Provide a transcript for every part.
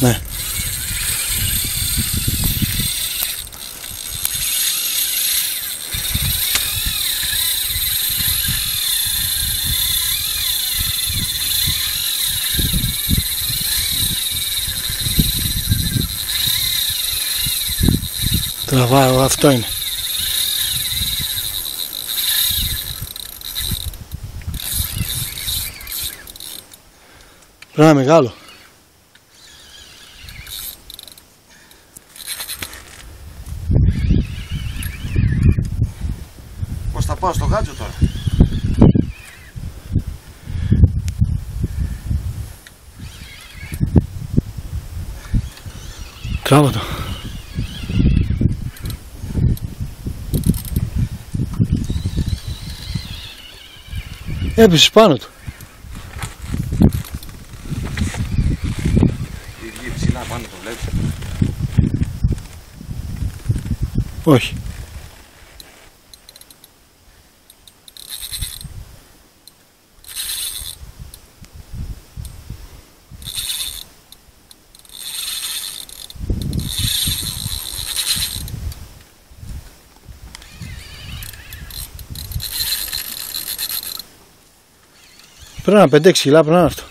Ναι. Τραβάω, αυτό είναι. Πρέπει να είναι μεγάλο. Πώς θα πάω στο γάτζο τώρα? Τράβα το. Έπεσες πάνω του. Βγει ψηλά πάνω, το βλέπεις? Όχι. Πρέπει να 5-6 κιλά, πρέπει να είναι αυτό.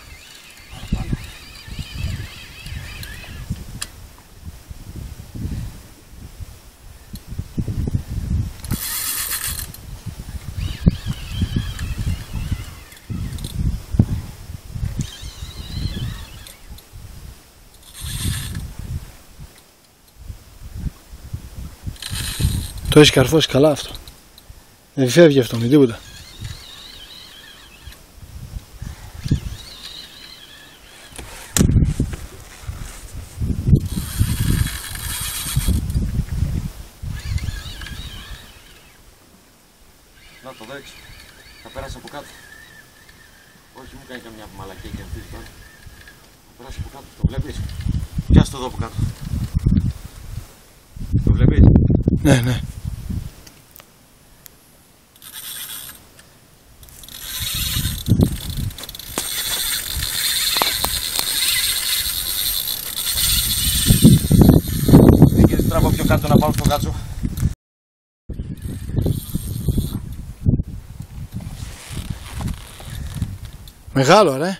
Το έχει καρφώσει καλά αυτό. Δεν φεύγει αυτό με τίποτα. Να το δω έξω. Θα πέρασε από κάτω. Όχι, μου κάνει καμιά μαλακία και αυτή τώρα. Θα πέρασε από κάτω. Το βλέπεις? Πιάσ' το εδώ από κάτω. Το βλέπεις? Ναι, ναι. Εκεί τράβω πιο κάτω να πάω στο γάτσο. Μεγάλο ρε.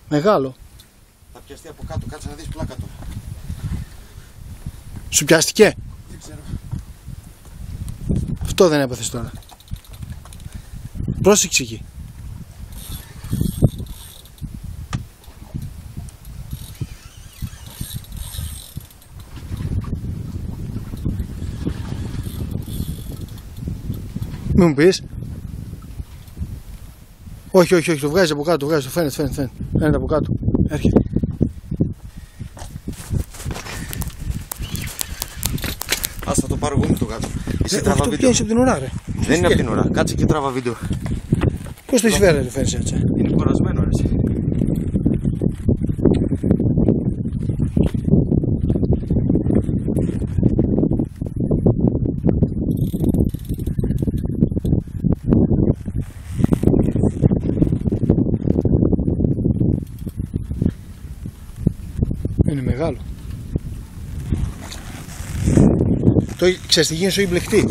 Μεγάλο. Θα πιαστεί από κάτω, κάτσε να δεις πλάκα του. Σου πιάστηκε? Δεν ξέρω. Αυτό δεν έπαθες τώρα. Πρόσεξε εκεί. Μην μου πεις. Όχι, όχι, όχι, το βγάζει από κάτω, το βγάζει, το φαίνεται. Φαίνεται από κάτω. Έρχεται. Ας θα το πάρω εγώ με το γάτσο. Εσύ τράβα Το βίντεο. πιάνεις από την ουρά ρε. Δεν είναι από την ώρα. Κάτσε και τράβα βίντεο. Πώς το έχεις φέρει ρε, φέρεις έτσι? Είναι κουρασμένο ρε. Είναι μεγάλο. Ξέρεις τι γίνει, σου έχει μπλεχτεί.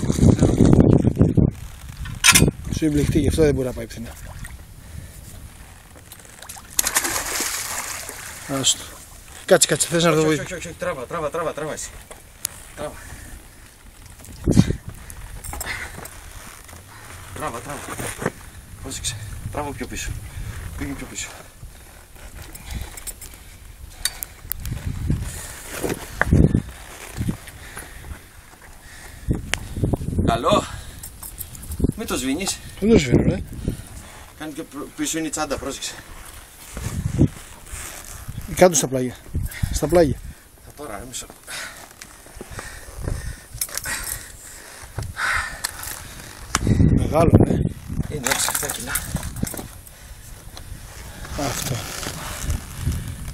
Σου έχει μπλεχτεί, γι' αυτό δεν μπορεί να πάει πουθενά. Άστο. Κάτσε, θες να το δω? Όχι, τράβα εσύ. Τράβα. Πρόσεξε. Τράβα πιο πίσω. Πήγε πιο πίσω. Καλό. Μην το σβήνεις. Δεν το σβήνω ρε. Κάνει και πίσω είναι η τσάντα, πρόσεξε. Κάτω στα πλάγια. Στα πλάγια. Θα τώρα, μισό. Μεγάλο ρε. Είναι 6-7 κιλά. Αυτό.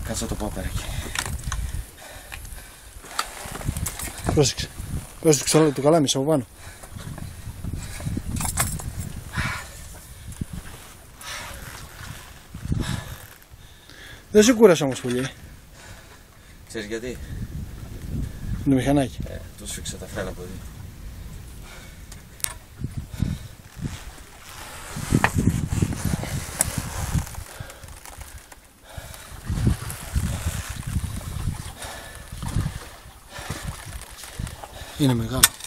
Κάτσε να το πάω πέρα εκεί. Πρόσεξε. Πρόσεξε το καλάμι από πάνω. Δεν σε κούρασε όμως πολύ. Ξέρεις γιατί? Είναι μηχανάκι. Του σφίξα τα φρένα από εδώ. Είναι μεγάλο.